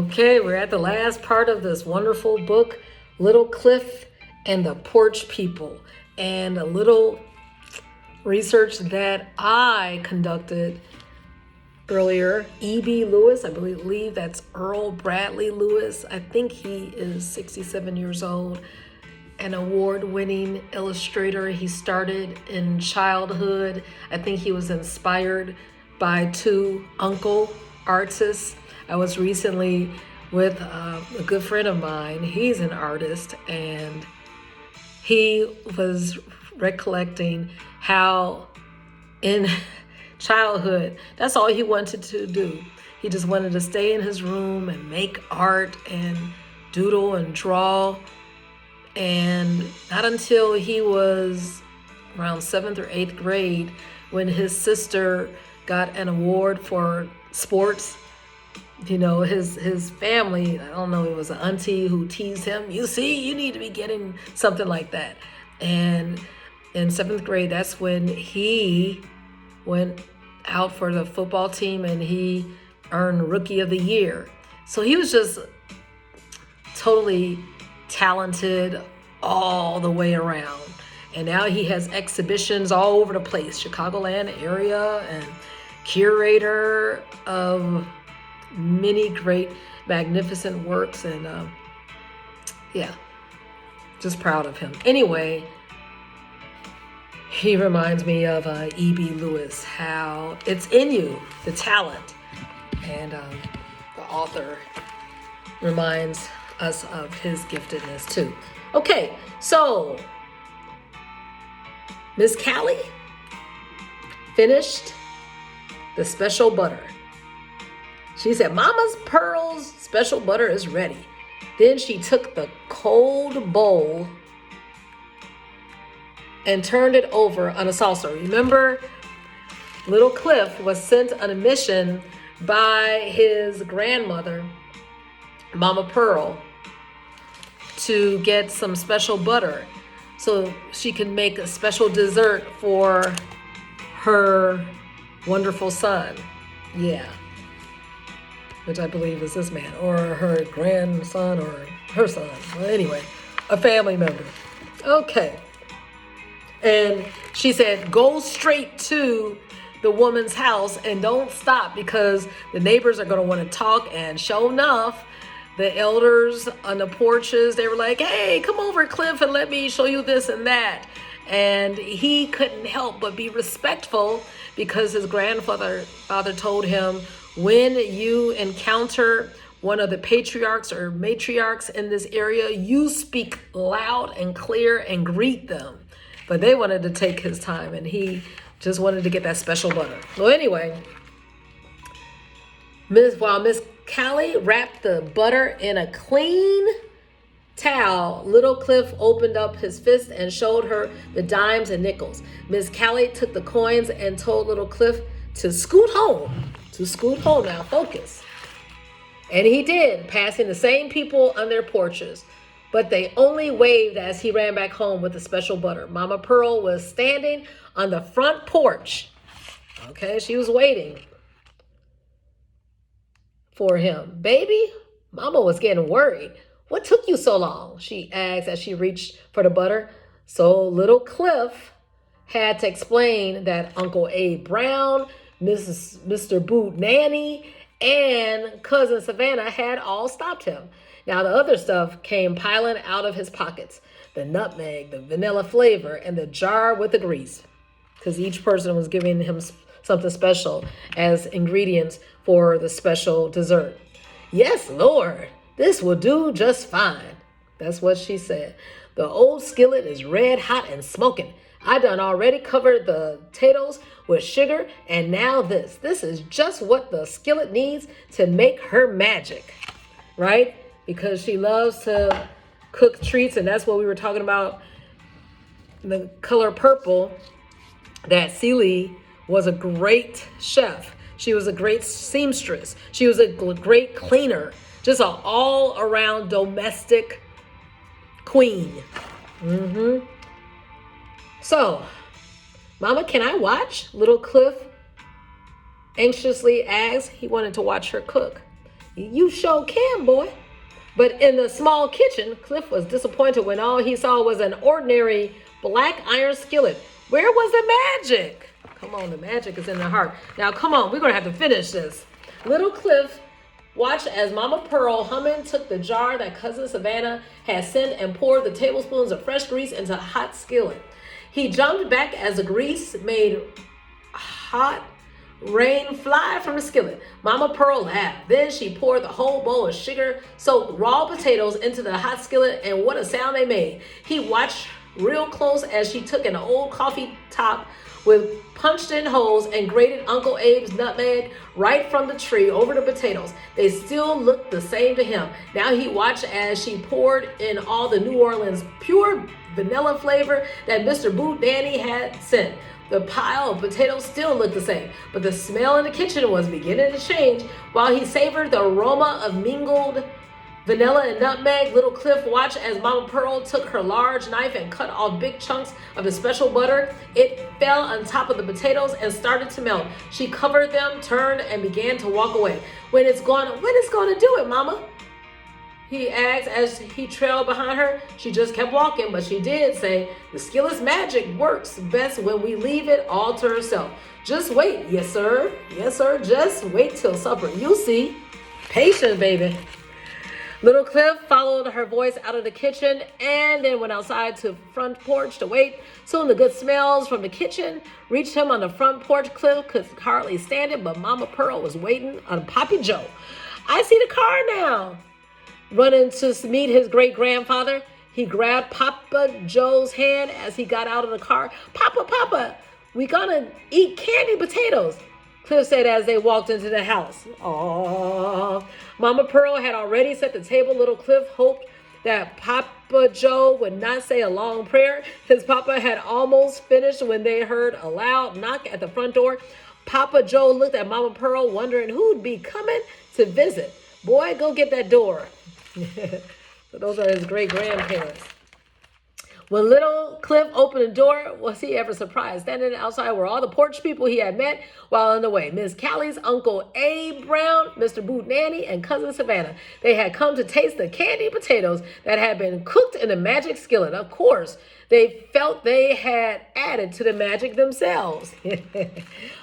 Okay, we're at the last part of this wonderful book, Little Cliff and the Porch People, and a little research that I conducted earlier. E.B. Lewis, I believe that's Earl Bradley Lewis. I think he is 67 years old, an award-winning illustrator. He started in childhood. I think he was inspired by two uncle artists. I was recently with a good friend of mine. He's an artist, and he was recollecting how in childhood, that's all he wanted to do. He just wanted to stay in his room and make art and doodle and draw. And not until he was around 7th or 8th grade when his sister got an award for sports. You know, his family, I don't know, it was an auntie who teased him. You see, you need to be getting something like that. And in 7th grade, that's when he went out for the football team and he earned Rookie of the Year. So he was just totally talented all the way around. And now he has exhibitions all over the place, Chicagoland area, and curator of many great, magnificent works. And yeah, just proud of him. Anyway, he reminds me of E.B. Lewis, how it's in you, the talent. And the author reminds us of his giftedness too. Okay, so Miss Callie finished the special butter. She said, Mama's Pearl's special butter is ready. Then she took the cold bowl and turned it over on a saucer. Remember, little Cliff was sent on a mission by his grandmother, Mama Pearl, to get some special butter so she can make a special dessert for her wonderful son. Yeah. Which I believe is this man, or her grandson, or her son. Well, anyway, a family member. Okay. And she said, go straight to the woman's house and don't stop because the neighbors are going to want to talk. And sure enough, the elders on the porches, they were like, hey, come over, Cliff, and let me show you this and that. And he couldn't help but be respectful because his father told him, when you encounter one of the patriarchs or matriarchs in this area, you speak loud and clear and greet them. But they wanted to take his time, and just wanted to get that special butter. Well, anyway, while Miss Callie wrapped the butter in a clean towel, little Cliff opened up his fist and showed her the dimes and nickels. Miss Callie took the coins and told little Cliff to scoot home. Now, focus. And he did, passing the same people on their porches. But they only waved as he ran back home with the special butter. Mama Pearl was standing on the front porch. Okay, she was waiting for him. Baby, Mama was getting worried. What took you so long? She asked as she reached for the butter. So little Cliff had to explain that Uncle Abe Brown, Mr. Boot Nanny, and Cousin Savannah had all stopped him. Now the other stuff came piling out of his pockets. The nutmeg, the vanilla flavor, and the jar with the grease. Because each person was giving him something special as ingredients for the special dessert. Yes, Lord, this will do just fine. That's what she said. The old skillet is red hot and smoking. I done already covered the potatoes with sugar, and now this. This is just what the skillet needs to make her magic, right? Because she loves to cook treats, and that's what we were talking about, the color purple, that Celie was a great chef. She was a great seamstress. She was a great cleaner, just an all-around domestic queen. So, Mama, can I watch? Little Cliff anxiously asked. He wanted to watch her cook. You sure can, boy. But in the small kitchen, Cliff was disappointed when all he saw was an ordinary black iron skillet. Where was the magic? Come on, the magic is in the heart. Now, come on, we're going to have to finish this. Little Cliff watched as Mama Pearl humming took the jar that Cousin Savannah had sent and poured the tablespoons of fresh grease into a hot skillet. He jumped back as the grease made hot rain fly from the skillet. Mama Pearl laughed. Then she poured the whole bowl of sugar-soaked raw potatoes into the hot skillet, and what a sound they made. He watched real close as she took an old coffee top with punched-in holes and grated Uncle Abe's nutmeg right from the tree over the potatoes. They still looked the same to him. Now he watched as she poured in all the New Orleans pure vanilla flavor that Mr. Boot Danny had sent. The pile of potatoes still looked the same, but the smell in the kitchen was beginning to change. While he savored the aroma of mingled vanilla and nutmeg, Little Cliff watched as Mama Pearl took her large knife and cut off big chunks of the special butter. It fell on top of the potatoes and started to melt. She covered them, turned, and began to walk away. When it's going to do it, Mama? He asked as he trailed behind her. She just kept walking, but she did say, the skillet's magic works best when we leave it all to herself. Just wait. Yes, sir. Yes, sir. Just wait till supper. You'll see. Patience, baby. Little Cliff followed her voice out of the kitchen and then went outside to front porch to wait. Soon the good smells from the kitchen reached him on the front porch. Cliff could hardly stand it, but Mama Pearl was waiting on Poppy Joe. I see the car now. Running to meet his great-grandfather, he grabbed Papa Joe's hand as he got out of the car. Papa, we gonna eat candy potatoes, Cliff said as they walked into the house. Aww. Mama Pearl had already set the table. Little Cliff hoped that Papa Joe would not say a long prayer. His papa had almost finished when they heard a loud knock at the front door. Papa Joe looked at Mama Pearl, wondering who'd be coming to visit. Boy, go get that door. So those are his great-grandparents. When Little Cliff opened the door, was he ever surprised? Standing outside were all the Porch people he had met while on the way. Miss Callie's Uncle Abe Brown, Mr. Boot Nanny, and Cousin Savannah. They had come to taste the candy potatoes that had been cooked in the magic skillet. Of course, they felt they had added to the magic themselves.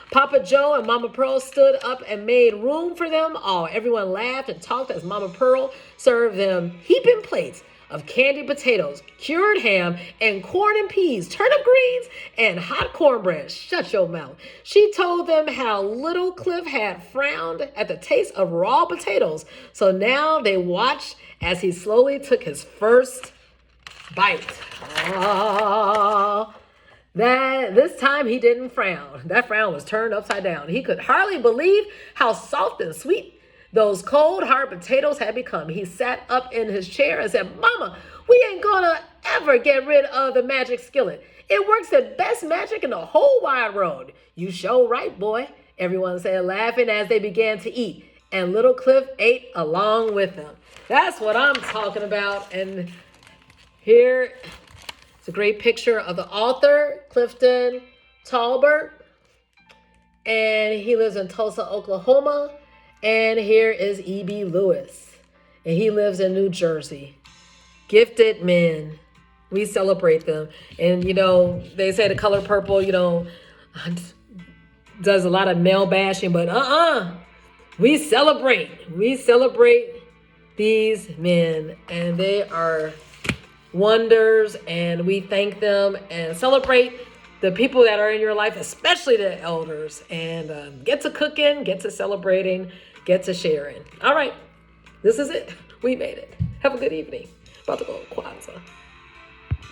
Papa Joe and Mama Pearl stood up and made room for them all. Everyone laughed and talked as Mama Pearl served them heaping plates of candied potatoes, cured ham, and corn and peas, turnip greens, and hot cornbread. Shut your mouth. She told them how Little Cliff had frowned at the taste of raw potatoes. So now they watched as he slowly took his first bite. This time he didn't frown. That frown was turned upside down. He could hardly believe how soft and sweet those cold, hard potatoes had become. He sat up in his chair and said, Mama, we ain't gonna ever get rid of the magic skillet. It works the best magic in the whole wide world. You sure right, boy, everyone said, laughing as they began to eat. And Little Cliff ate along with them. That's what I'm talking about. And here, it's a great picture of the author, Clifton Talbert. And he lives in Tulsa, Oklahoma. And here is E.B. Lewis. And he lives in New Jersey. Gifted men. We celebrate them. And, they say the color purple, does a lot of male bashing. But we celebrate. We celebrate these men. And they are wonders. And we thank them and celebrate the people that are in your life, especially the elders. And get to cooking, get to celebrating, get to sharing. All right. This is it. We made it. Have a good evening. About to go to Kwanzaa.